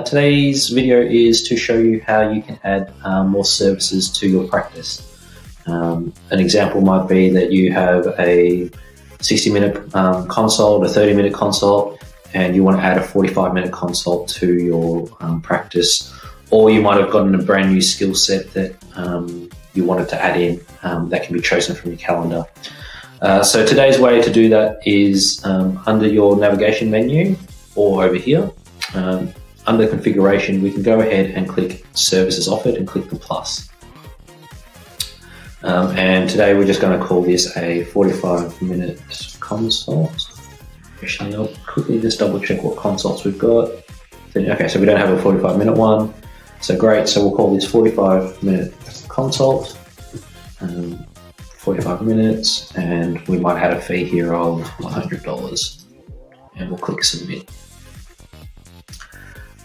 Today's video is to show you how you can add more services to your practice. An example might be that you have a 60-minute consult, a 30-minute consult, and you want to add a 45-minute consult to your practice. Or you might have gotten a brand new skill set that you wanted to add in that can be chosen from your calendar. So today's way to do that is under your navigation menu or over here. Under configuration, we can go ahead and click services offered and click the plus. And today we're just going to call this a 45-minute consult. Actually, I'll quickly just double check what consults we've got. Okay, so we don't have a 45-minute one. So great, so we'll call this 45-minute consult, 45 minutes, and we might add a fee here of $100, and we'll click submit.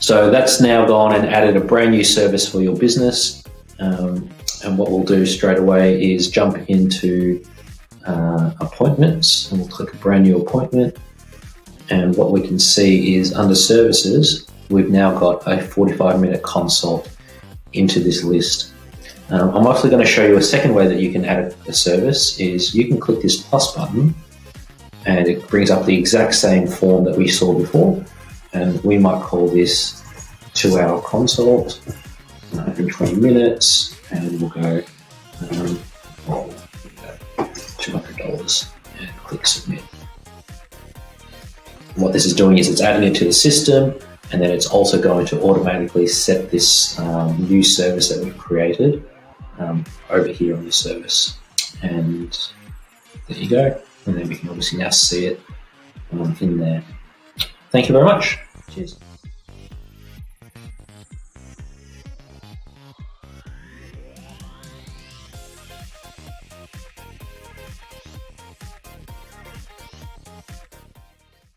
So that's now gone and added a brand new service for your business. And what we'll do straight away is jump into appointments, and we'll click a brand new appointment. And what we can see is under services, we've now got a 45-minute consult into this list. I'm actually going to show you a second way that you can add a service is you can click this plus button and it brings up the exact same form that we saw before. And we might call this 2-hour consult, 120 minutes, and we'll go $200 and click submit. What this is doing is it's adding it to the system, and then it's also going to automatically set this new service that we've created over here on the service. And there you go. And then we can obviously now see it in there. Thank you very much. Cheers.